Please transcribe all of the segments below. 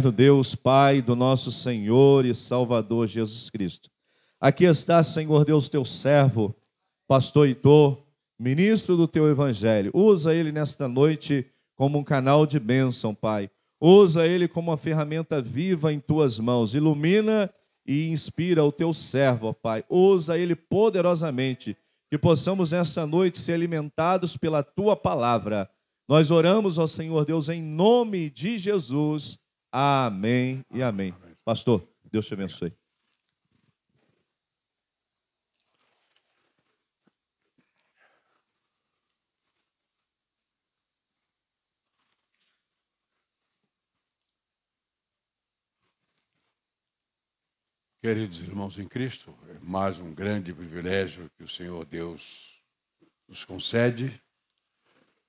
Deus Pai do nosso Senhor e Salvador Jesus Cristo. Aqui está, Senhor Deus, teu servo, pastor Heitor, ministro do teu evangelho. Usa ele nesta noite como um canal de bênção, Pai. Usa ele como uma ferramenta viva em tuas mãos. Ilumina e inspira o teu servo, ó Pai. Usa ele poderosamente, que possamos nesta noite ser alimentados pela tua palavra. Nós oramos ao Senhor Deus em nome de Jesus. Amém e amém. Pastor, Deus te abençoe. Queridos irmãos em Cristo, é mais um grande privilégio que o Senhor Deus nos concede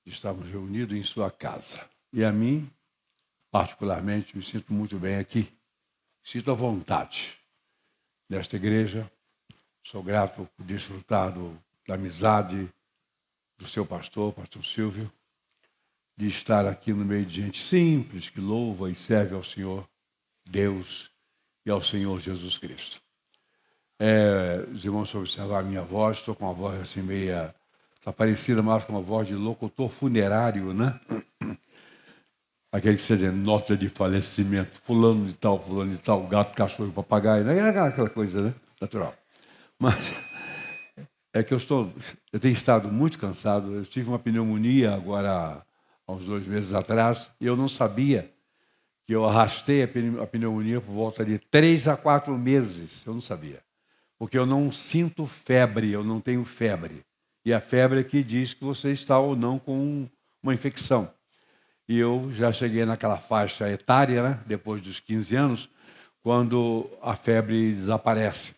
de estarmos reunidos em sua casa. E a mim, particularmente, me sinto muito bem aqui. Sinto à vontade nesta igreja. Sou grato por desfrutar da amizade do seu pastor Silvio, de estar aqui no meio de gente simples, que louva e serve ao Senhor Deus e ao Senhor Jesus Cristo. Os irmãos observar a minha voz, estou com uma voz assim meia... Está parecida mais com uma voz de locutor funerário, né? Aquele que você diz, nota de falecimento, fulano de tal, gato, cachorro, papagaio, né? Aquela coisa, né? Natural. Mas é que eu tenho estado muito cansado. Eu tive uma pneumonia agora, há uns 2 meses atrás, e eu não sabia que eu arrastei a pneumonia por volta de 3 a 4 meses. Eu não sabia. Porque eu não sinto febre, eu não tenho febre. E a febre é que diz que você está ou não com uma infecção. E eu já cheguei naquela faixa etária, né, depois dos 15 anos, quando a febre desaparece.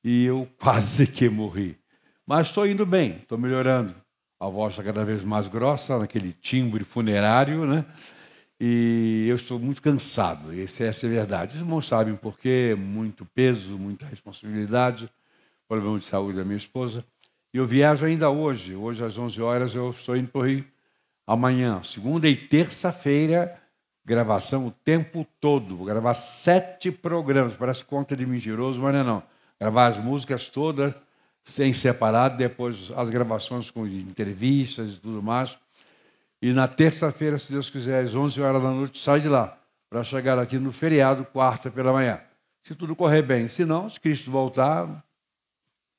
E eu quase que morri. Mas estou indo bem, estou melhorando. A voz está cada vez mais grossa, naquele timbre funerário, né? E eu estou muito cansado, essa é a verdade. Os irmãos sabem por quê, muito peso, muita responsabilidade, problema de saúde da minha esposa. E eu viajo ainda hoje às 11 horas eu estou indo para o Rio. Amanhã, segunda e terça-feira, gravação o tempo todo. Vou gravar 7 programas, parece conta de mentiroso, mas não. Gravar as músicas todas, sem separado, depois as gravações com entrevistas e tudo mais. E na terça-feira, se Deus quiser, às 11 horas da noite, sai de lá, para chegar aqui no feriado, quarta pela manhã. Se tudo correr bem. Se não, se Cristo voltar,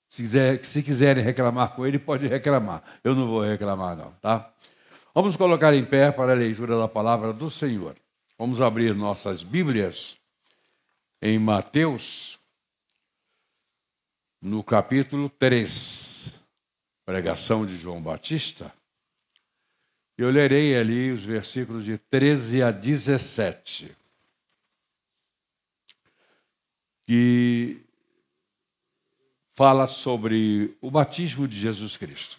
se quiserem reclamar com ele, pode reclamar. Eu não vou reclamar, não, tá? Vamos colocar em pé para a leitura da palavra do Senhor. Vamos abrir nossas Bíblias em Mateus, no capítulo 3, pregação de João Batista. Eu lerei ali os versículos de 13 a 17, que fala sobre o batismo de Jesus Cristo.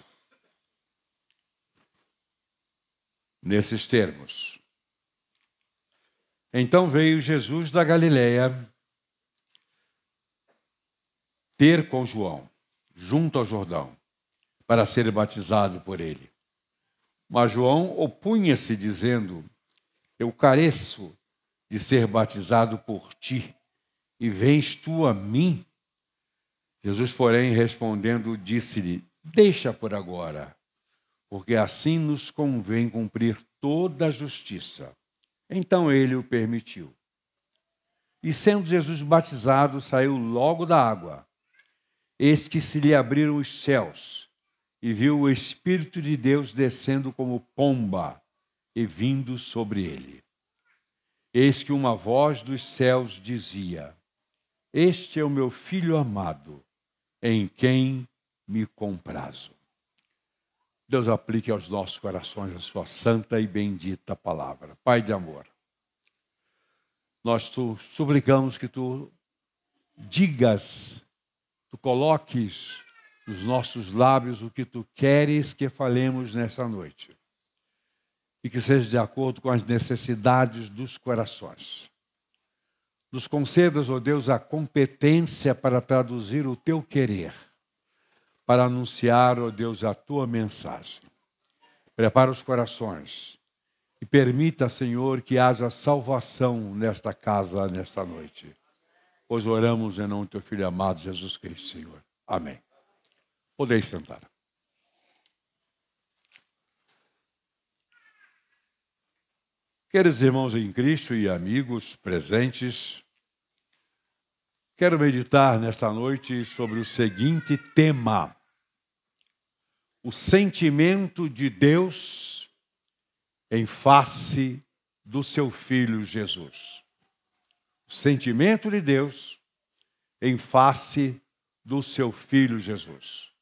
Nesses termos. Então veio Jesus da Galileia ter com João, junto ao Jordão, para ser batizado por ele. Mas João opunha-se, dizendo, eu careço de ser batizado por ti, e vens tu a mim? Jesus, porém, respondendo, disse-lhe, deixa por agora, porque assim nos convém cumprir toda a justiça. Então ele o permitiu. E sendo Jesus batizado, saiu logo da água. Eis que se lhe abriram os céus, e viu o Espírito de Deus descendo como pomba e vindo sobre ele. Eis que uma voz dos céus dizia, este é o meu Filho amado, em quem me comprazo. Deus aplique aos nossos corações a sua santa e bendita palavra. Pai de amor, nós suplicamos que tu digas, tu coloques nos nossos lábios o que tu queres que falemos nessa noite. E que seja de acordo com as necessidades dos corações. Nos concedas, ó Deus, a competência para traduzir o teu querer, para anunciar, ó Deus, a tua mensagem. Prepara os corações E permita, Senhor, que haja salvação nesta casa, nesta noite. Pois oramos em nome do teu Filho amado, Jesus Cristo, Senhor. Amém. Podeis sentar. Queridos irmãos em Cristo e amigos presentes, quero meditar nesta noite sobre o seguinte tema: o sentimento de Deus em face do seu Filho Jesus. O sentimento de Deus em face do seu Filho Jesus.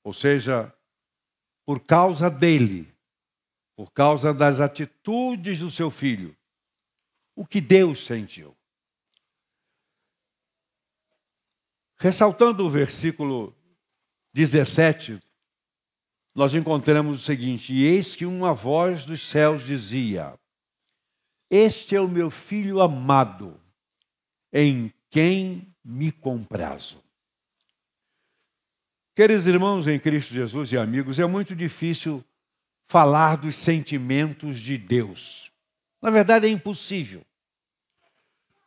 Ou seja, por causa dele, por causa das atitudes do seu Filho, o que Deus sentiu. Ressaltando o versículo 17, nós encontramos o seguinte: e eis que uma voz dos céus dizia: este é o meu Filho amado, em quem me comprazo. Queridos irmãos em Cristo Jesus e amigos, é muito difícil falar dos sentimentos de Deus. Na verdade, é impossível.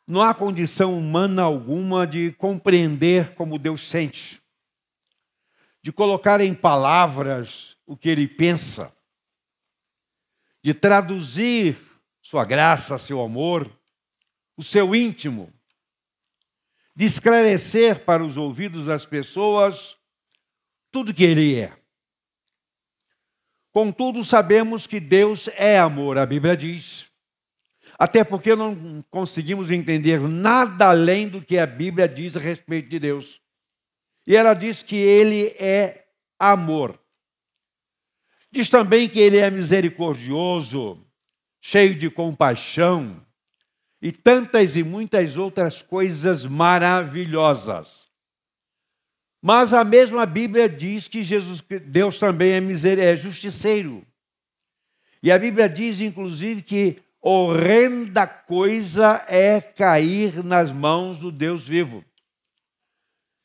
Não há condição humana alguma de compreender como Deus sente, de colocar em palavras o que Ele pensa, de traduzir sua graça, seu amor, o seu íntimo, de esclarecer para os ouvidos das pessoas tudo que Ele é. Contudo, sabemos que Deus é amor, a Bíblia diz. Até porque não conseguimos entender nada além do que a Bíblia diz a respeito de Deus. E ela diz que Ele é amor. Diz também que Ele é misericordioso, cheio de compaixão e tantas e muitas outras coisas maravilhosas. Mas a mesma Bíblia diz que Deus também é justiceiro. E a Bíblia diz, inclusive, que horrenda coisa é cair nas mãos do Deus vivo.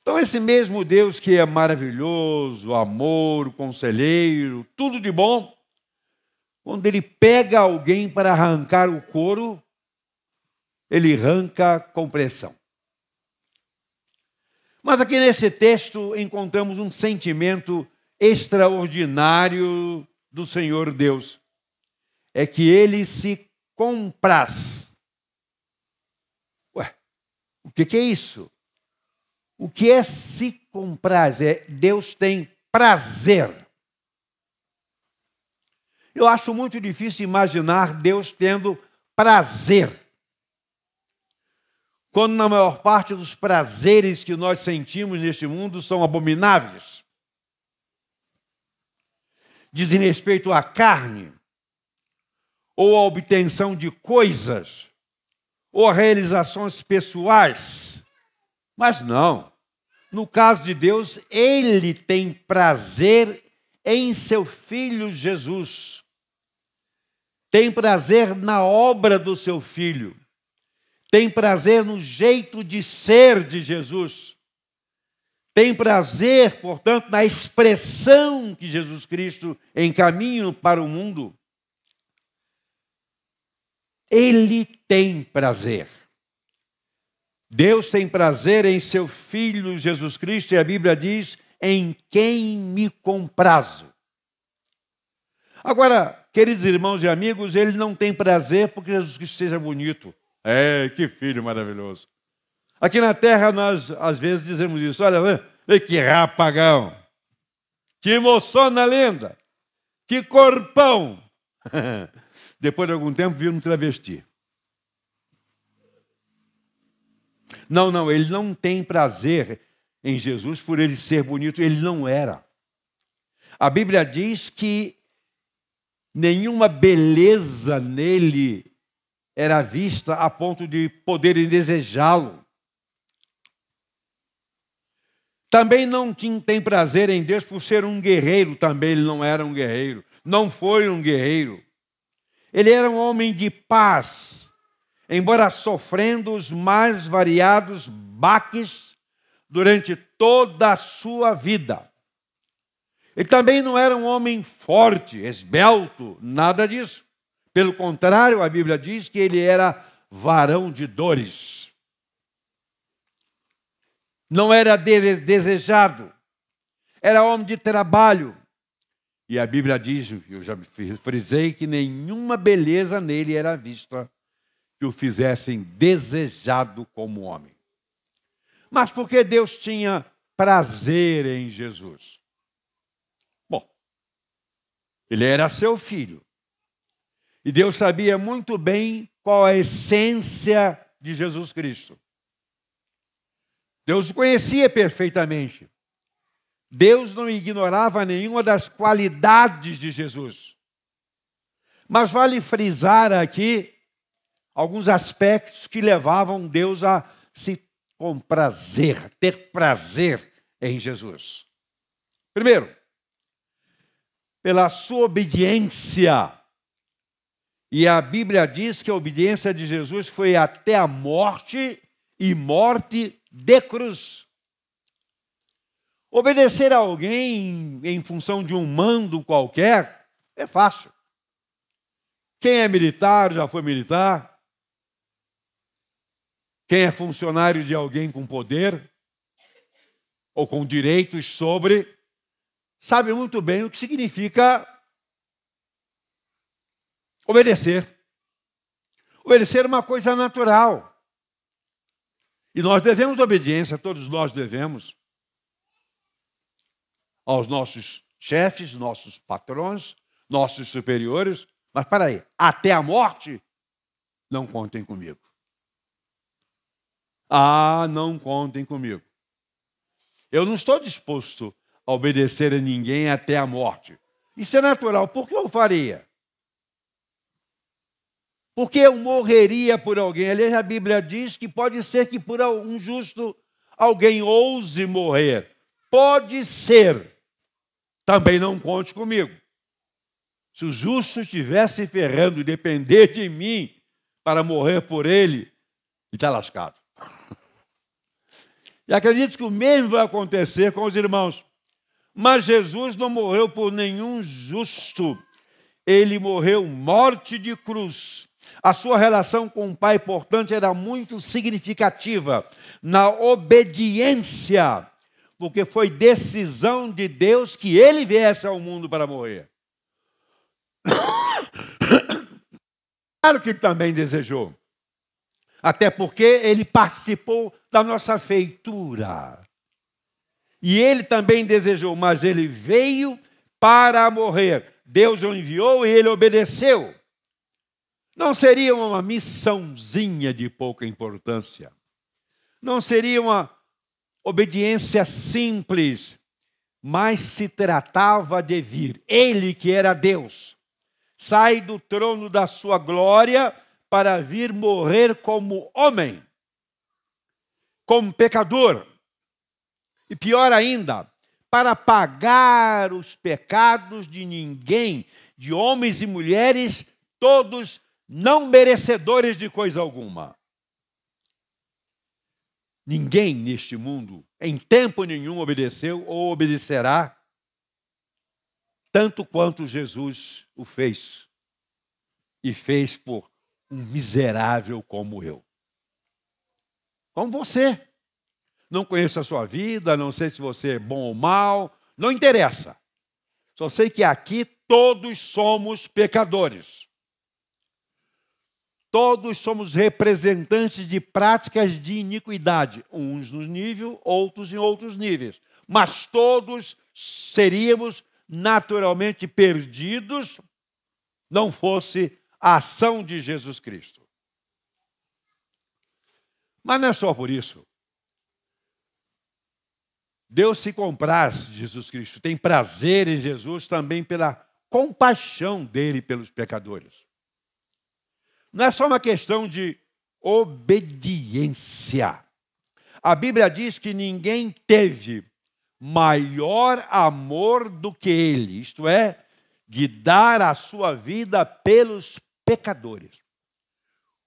Então, esse mesmo Deus que é maravilhoso, amor, conselheiro, tudo de bom, quando Ele pega alguém para arrancar o couro, Ele arranca com pressão. Mas aqui nesse texto encontramos um sentimento extraordinário do Senhor Deus. É que Ele se compraz. Ué, o que é isso? O que é se compraz? Deus tem prazer. Eu acho muito difícil imaginar Deus tendo prazer, quando na maior parte dos prazeres que nós sentimos neste mundo são abomináveis. Dizem respeito à carne, ou à obtenção de coisas, ou a realizações pessoais. Mas não. No caso de Deus, Ele tem prazer em seu Filho Jesus. Tem prazer na obra do seu Filho. Tem prazer no jeito de ser de Jesus. Tem prazer, portanto, na expressão que Jesus Cristo encaminha para o mundo. Ele tem prazer. Deus tem prazer em seu Filho Jesus Cristo, e a Bíblia diz, em quem me comprazo. Agora, queridos irmãos e amigos, Ele não tem prazer porque Jesus Cristo seja bonito. Que filho maravilhoso. Aqui na terra nós às vezes dizemos isso. Olha, que rapagão. Que moçona linda. Que corpão. Depois de algum tempo viram um travesti. Não, Ele não tem prazer em Jesus por Ele ser bonito. Ele não era. A Bíblia diz que nenhuma beleza nele era vista a ponto de poderem desejá-lo. Também não tem prazer em Deus por ser um guerreiro. Também Ele não era um guerreiro. Não foi um guerreiro. Ele era um homem de paz, embora sofrendo os mais variados baques durante toda a sua vida. Ele também não era um homem forte, esbelto, nada disso. Pelo contrário, a Bíblia diz que ele era varão de dores. Não era desejado, era homem de trabalho. E a Bíblia diz, eu já frisei, que nenhuma beleza nele era vista que o fizessem desejado como homem. Mas por que Deus tinha prazer em Jesus? Bom, ele era seu filho. E Deus sabia muito bem qual a essência de Jesus Cristo. Deus o conhecia perfeitamente. Deus não ignorava nenhuma das qualidades de Jesus. Mas vale frisar aqui alguns aspectos que levavam Deus a se comprazer, ter prazer em Jesus. Primeiro, pela sua obediência. E a Bíblia diz que a obediência de Jesus foi até a morte e morte de cruz. Obedecer a alguém em função de um mando qualquer é fácil. Quem é militar já foi militar. Quem é funcionário de alguém com poder ou com direitos sobre, sabe muito bem o que significa obedecer. Obedecer é uma coisa natural. E nós devemos obediência, todos nós devemos, aos nossos chefes, nossos patrões, nossos superiores. Mas para aí, até a morte, não contem comigo. Não contem comigo. Eu não estou disposto a obedecer a ninguém até a morte. Isso é natural. Por que eu faria? Porque eu morreria por alguém. Aliás, a Bíblia diz que pode ser que por um justo alguém ouse morrer. Pode ser. Também não conte comigo. Se o justo estivesse ferrando e depender de mim para morrer por ele, ele está lascado. E acredito que o mesmo vai acontecer com os irmãos. Mas Jesus não morreu por nenhum justo. Ele morreu morte de cruz. A sua relação com o Pai, portanto, era muito significativa na obediência, porque foi decisão de Deus que ele viesse ao mundo para morrer. Claro que ele também desejou. Até porque ele participou da nossa feitura. E ele também desejou, mas ele veio para morrer. Deus o enviou e ele obedeceu. Não seria uma missãozinha de pouca importância. Não seria uma obediência simples, mas se tratava de vir. Ele, que era Deus, sai do trono da sua glória para vir morrer como homem, como pecador. E pior ainda, para pagar os pecados de ninguém, de homens e mulheres, todos não merecedores de coisa alguma. Ninguém neste mundo, em tempo nenhum, obedeceu ou obedecerá tanto quanto Jesus o fez. E fez por um miserável como eu. Como você. Não conheço a sua vida, não sei se você é bom ou mal, não interessa. Só sei que aqui todos somos pecadores. Todos somos representantes de práticas de iniquidade, uns no nível, outros em outros níveis. Mas todos seríamos naturalmente perdidos, não fosse a ação de Jesus Cristo. Mas não é só por isso. Deus se compraz de Jesus Cristo, tem prazer em Jesus também pela compaixão dele pelos pecadores. Não é só uma questão de obediência. A Bíblia diz que ninguém teve maior amor do que ele, isto é, de dar a sua vida pelos pecadores.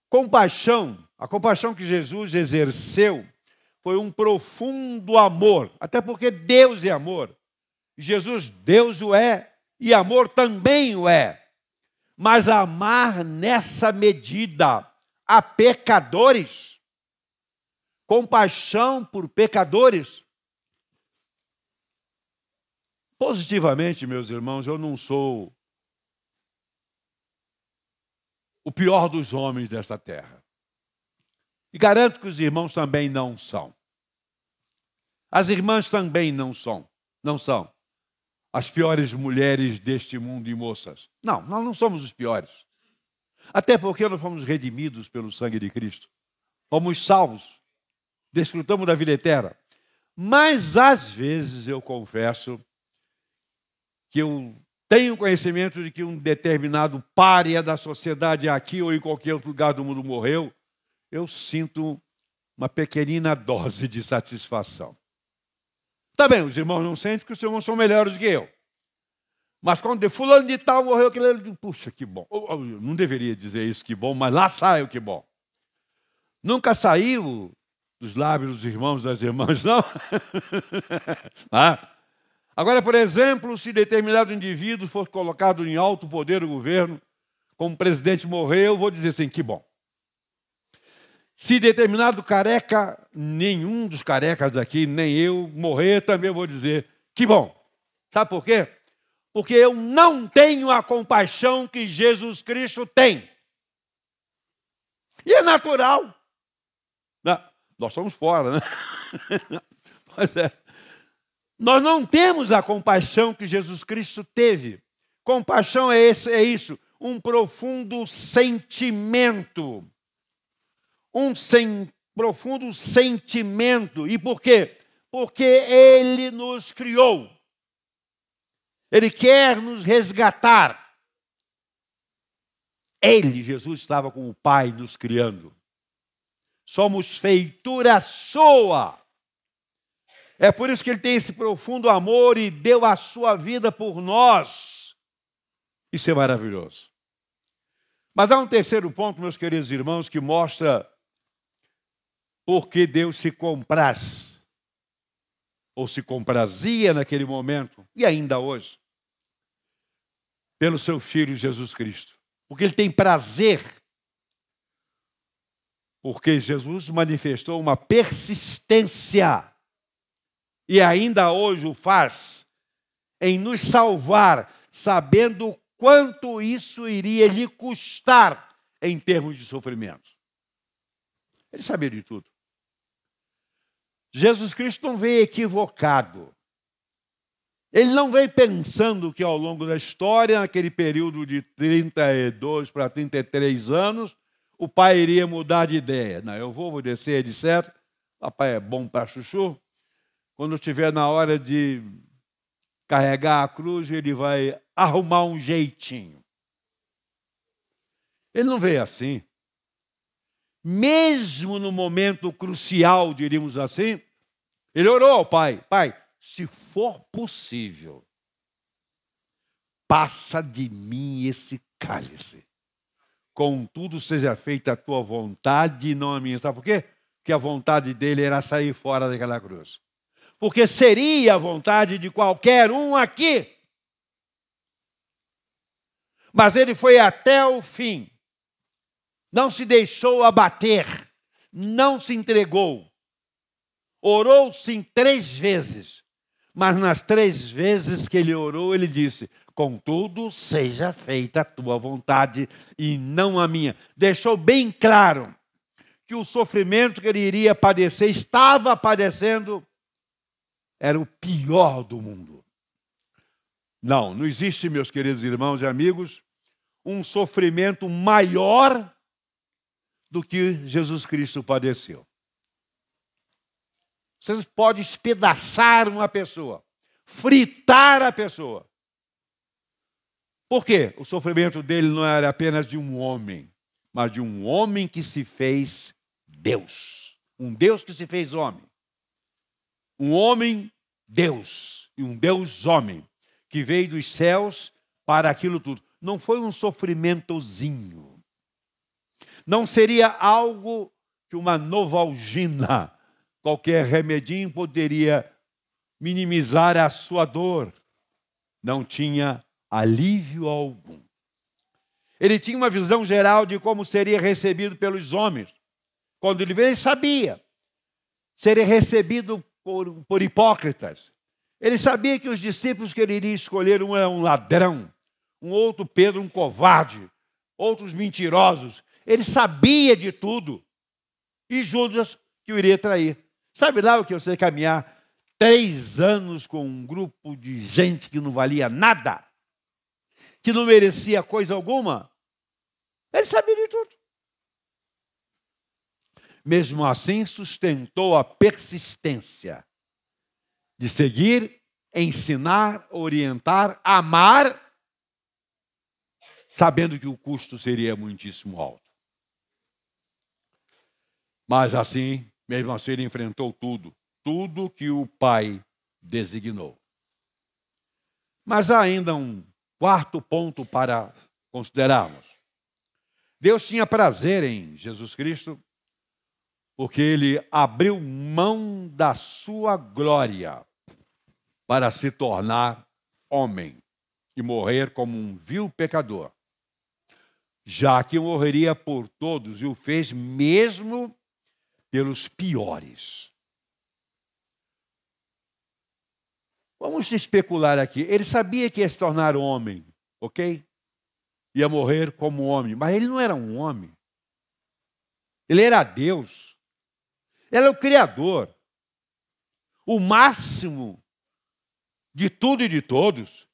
Compaixão, a compaixão que Jesus exerceu foi um profundo amor, até porque Deus é amor. Jesus, Deus o é, e amor também o é. mas amar nessa medida a pecadores, compaixão por pecadores. Positivamente, meus irmãos, eu não sou o pior dos homens desta terra. E garanto que os irmãos também não são. As irmãs também não são as piores mulheres deste mundo e moças. Não, nós não somos os piores. Até porque nós fomos redimidos pelo sangue de Cristo. Fomos salvos. Desfrutamos da vida eterna. Mas, às vezes, eu confesso que eu tenho conhecimento de que um determinado pária da sociedade aqui ou em qualquer outro lugar do mundo morreu, eu sinto uma pequenina dose de satisfação. Tá bem, os irmãos não sentem porque os irmãos são melhores que eu. Mas quando fulano de tal morreu, aquele, puxa, que bom. Eu não deveria dizer isso, que bom, mas lá saiu, que bom. Nunca saiu dos lábios dos irmãos e das irmãs, não? Agora, por exemplo, se determinado indivíduo for colocado em alto poder do governo, como o presidente morreu, eu vou dizer assim, que bom. Se determinado careca, nenhum dos carecas aqui, nem eu, morrer, também vou dizer, que bom. Sabe por quê? Porque eu não tenho a compaixão que Jesus Cristo tem. E é natural. Nós somos fora, né? Mas nós não temos a compaixão que Jesus Cristo teve. Compaixão é isso, um profundo sentimento. Profundo sentimento. E por quê? Porque Ele nos criou. Ele quer nos resgatar. Ele, Jesus, estava com o Pai nos criando. Somos feitura sua. É por isso que Ele tem esse profundo amor e deu a sua vida por nós. Isso é maravilhoso. Mas há um terceiro ponto, meus queridos irmãos, que mostra por que Deus se compraz, ou se comprazia naquele momento, e ainda hoje, pelo seu Filho Jesus Cristo. Porque Ele tem prazer, porque Jesus manifestou uma persistência, e ainda hoje o faz, em nos salvar, sabendo quanto isso iria lhe custar em termos de sofrimento. Ele sabia de tudo. Jesus Cristo não veio equivocado. Ele não veio pensando que ao longo da história, naquele período de 32 para 33 anos, o pai iria mudar de ideia. Não, eu vou descer, etc. Papai é bom para chuchu. Quando estiver na hora de carregar a cruz, ele vai arrumar um jeitinho. Ele não veio assim. Mesmo no momento crucial, diríamos assim, ele orou ao Pai. Pai, se for possível, passa de mim esse cálice. Contudo, seja feita a tua vontade e não a minha. Sabe por quê? Porque a vontade dele era sair fora daquela cruz. Porque seria a vontade de qualquer um aqui. Mas ele foi até o fim. Não se deixou abater, não se entregou. Orou sim 3 vezes, mas nas 3 vezes que ele orou, ele disse, contudo, seja feita a tua vontade e não a minha. Deixou bem claro que o sofrimento que ele iria padecer, estava padecendo, era o pior do mundo. Não existe, meus queridos irmãos e amigos, um sofrimento maior do que Jesus Cristo padeceu. Vocês podem espedaçar uma pessoa, fritar a pessoa. Por quê? O sofrimento dele não era apenas de um homem, mas de um homem que se fez Deus. Um Deus que se fez homem. Um homem Deus e um Deus homem que veio dos céus para aquilo tudo. Não foi um sofrimentozinho. Não seria algo que uma novalgina, qualquer remedinho poderia minimizar a sua dor. Não tinha alívio algum. Ele tinha uma visão geral de como seria recebido pelos homens. Quando ele veio, ele sabia. Seria recebido por hipócritas. Ele sabia que os discípulos que ele iria escolher, um era um ladrão, um outro Pedro, um covarde, outros mentirosos. Ele sabia de tudo. E Judas que o iria trair. Sabe lá o que você caminhar 3 anos com um grupo de gente que não valia nada, que não merecia coisa alguma? Ele sabia de tudo. Mesmo assim, sustentou a persistência de seguir, ensinar, orientar, amar, sabendo que o custo seria muitíssimo alto. Mas assim, mesmo assim, ele enfrentou tudo que o Pai designou. Mas há ainda um quarto ponto para considerarmos. Deus tinha prazer em Jesus Cristo, porque ele abriu mão da sua glória para se tornar homem e morrer como um vil pecador, já que morreria por todos, e o fez mesmo pelos piores. Vamos especular aqui. Ele sabia que ia se tornar homem, ok? Ia morrer como homem, mas ele não era um homem. Ele era Deus. Ele é o Criador. O máximo de tudo e de todos.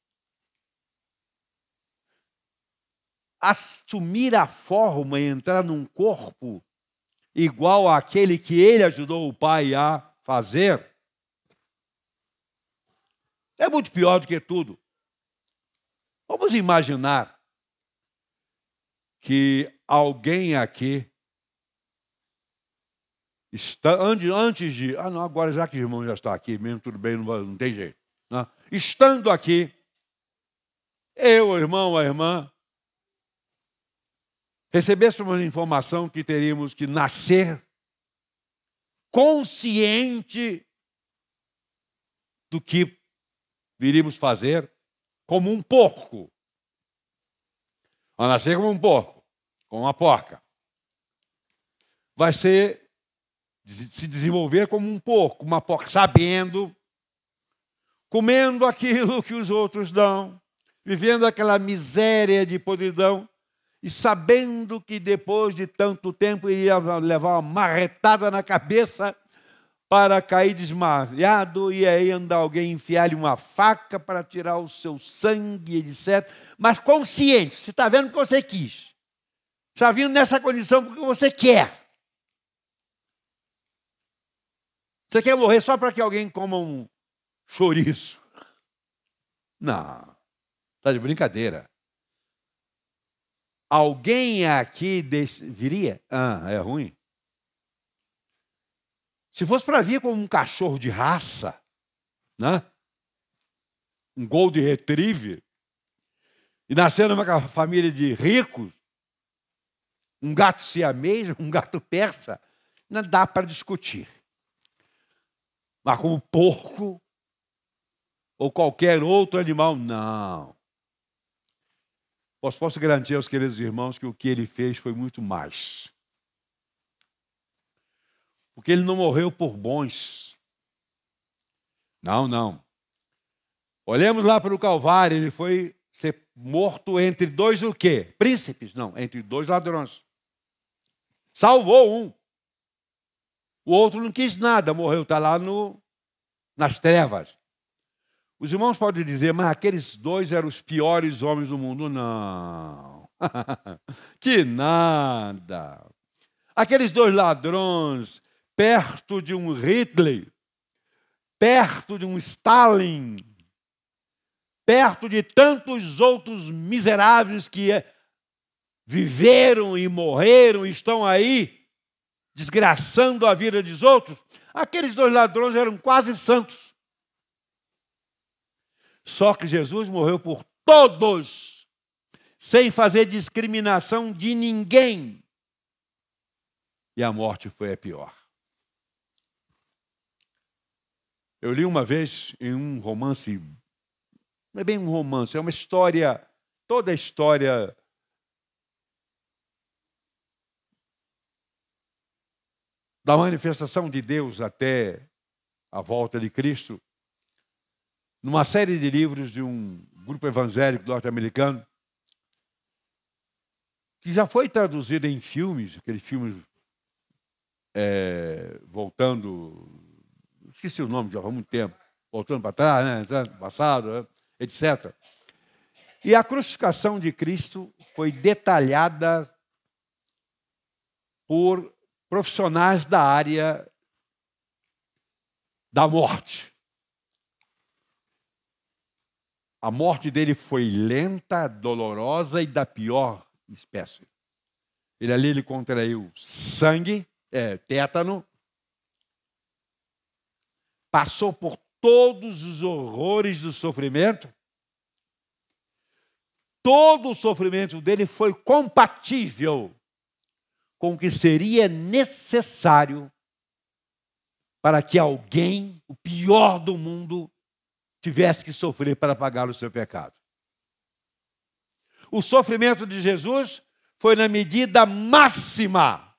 Assumir a forma e entrar num corpo igual àquele que ele ajudou o Pai a fazer, é muito pior do que tudo. Vamos imaginar que alguém aqui está, antes de... não, agora já que o irmão já está aqui mesmo, tudo bem, não tem jeito. Não. Estando aqui, eu, o irmão, a irmã, recebêssemos informação que teríamos que nascer consciente do que viríamos fazer como um porco. Ao nascer como um porco, como uma porca. Vai se desenvolver como um porco, uma porca, sabendo, comendo aquilo que os outros dão, vivendo aquela miséria de podridão, e sabendo que depois de tanto tempo iria levar uma marretada na cabeça para cair desmaiado, e aí andar alguém enfiar-lhe uma faca para tirar o seu sangue, etc. Mas consciente, você está vendo o que você quis. Está vindo nessa condição porque você quer. Você quer morrer só para que alguém coma um chouriço? Não, está de brincadeira. Alguém aqui viria? É ruim. Se fosse para vir como um cachorro de raça, né? Um Golden Retriever, e nascer numa família de ricos, um gato siamês, um gato persa, não dá para discutir. Mas como porco ou qualquer outro animal, não. Posso garantir aos queridos irmãos que o que ele fez foi muito mais. Porque ele não morreu por bons. Não. Olhemos lá para o Calvário, ele foi ser morto entre 2 o quê? Príncipes? Não, entre 2 ladrões. Salvou um. O outro não quis nada, morreu, está lá nas trevas. Os irmãos podem dizer, mas aqueles 2 eram os piores homens do mundo. Não. Que nada. Aqueles 2 ladrões, perto de um Hitler, perto de um Stalin, perto de tantos outros miseráveis que viveram e morreram, estão aí desgraçando a vida dos outros, aqueles 2 ladrões eram quase santos. Só que Jesus morreu por todos, sem fazer discriminação de ninguém. E a morte foi a pior. Eu li uma vez em um romance, não é bem um romance, é uma história, toda a história da manifestação de Deus até a volta de Cristo, numa série de livros de um grupo evangélico norte-americano, que já foi traduzido em filmes, aquele filme voltando, esqueci o nome já há muito tempo, voltando para trás, né, passado, né, etc. E a crucificação de Cristo foi detalhada por profissionais da área da morte. A morte dele foi lenta, dolorosa e da pior espécie. Ele contraiu sangue, tétano, passou por todos os horrores do sofrimento. Todo o sofrimento dele foi compatível com o que seria necessário para que alguém, o pior do mundo, tivesse que sofrer para pagar o seu pecado. O sofrimento de Jesus foi na medida máxima.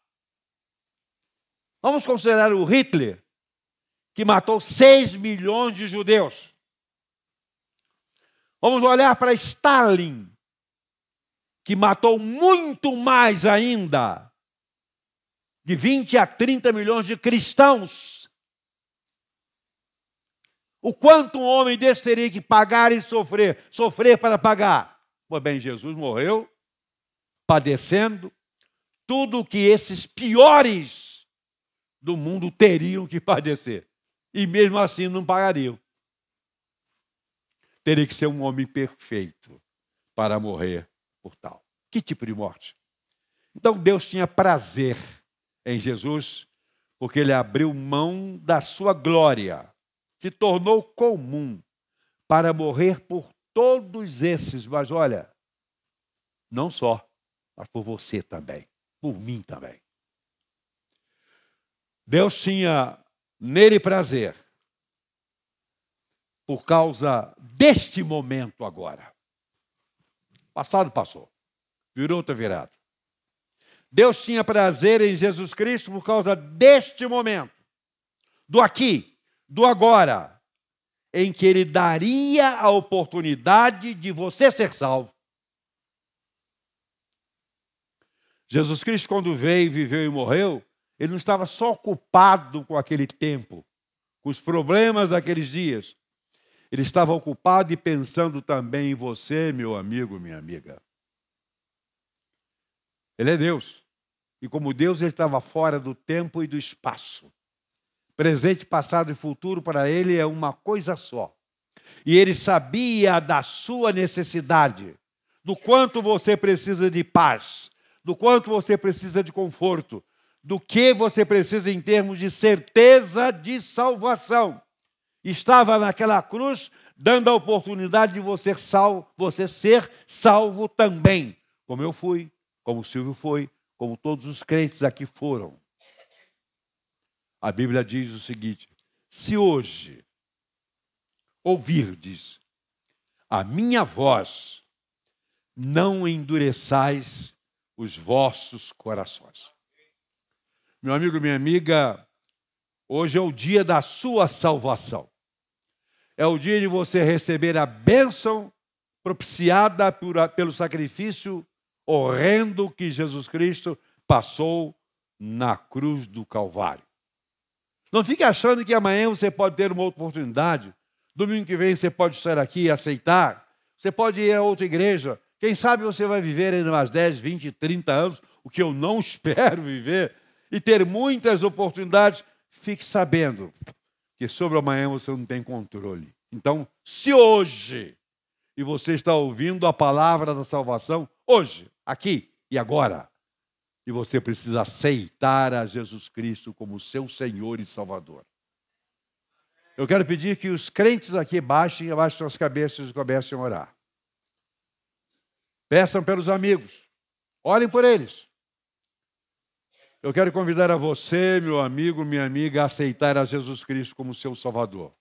Vamos considerar o Hitler, que matou 6 milhões de judeus. Vamos olhar para Stalin, que matou muito mais ainda, de 20 a 30 milhões de cristãos. O quanto um homem desse teria que pagar e sofrer para pagar? Pois bem, Jesus morreu, padecendo tudo o que esses piores do mundo teriam que padecer. E mesmo assim não pagariam. Teria que ser um homem perfeito para morrer por tal. Que tipo de morte? Então Deus tinha prazer em Jesus, porque ele abriu mão da sua glória, se tornou comum para morrer por todos esses, mas olha, não só, mas por você também, por mim também. Deus tinha nele prazer, por causa deste momento agora. Passado passou, virou outra virada. Deus tinha prazer em Jesus Cristo por causa deste momento, do aqui, do agora, em que Ele daria a oportunidade de você ser salvo. Jesus Cristo, quando veio, viveu e morreu, Ele não estava só ocupado com aquele tempo, com os problemas daqueles dias. Ele estava ocupado e pensando também em você, meu amigo, minha amiga. Ele é Deus. E como Deus, ele estava fora do tempo e do espaço. Presente, passado e futuro para ele é uma coisa só. E ele sabia da sua necessidade, do quanto você precisa de paz, do quanto você precisa de conforto, do que você precisa em termos de certeza de salvação. Estava naquela cruz dando a oportunidade de você ser salvo também, como eu fui, como o Silvio foi, como todos os crentes aqui foram. A Bíblia diz o seguinte: se hoje ouvirdes a minha voz, não endureçais os vossos corações. Meu amigo, minha amiga, hoje é o dia da sua salvação. É o dia de você receber a bênção propiciada pelo sacrifício horrendo que Jesus Cristo passou na cruz do Calvário. Não fique achando que amanhã você pode ter uma outra oportunidade. Domingo que vem você pode estar aqui e aceitar. Você pode ir a outra igreja. Quem sabe você vai viver ainda mais 10, 20, 30 anos, o que eu não espero viver, e ter muitas oportunidades. Fique sabendo que sobre amanhã você não tem controle. Então, se hoje, e você está ouvindo a palavra da salvação, hoje, aqui e agora, e você precisa aceitar a Jesus Cristo como seu Senhor e Salvador. Eu quero pedir que os crentes aqui abaixem suas cabeças e comecem a orar. Peçam pelos amigos. Orem por eles. Eu quero convidar a você, meu amigo, minha amiga, a aceitar a Jesus Cristo como seu Salvador.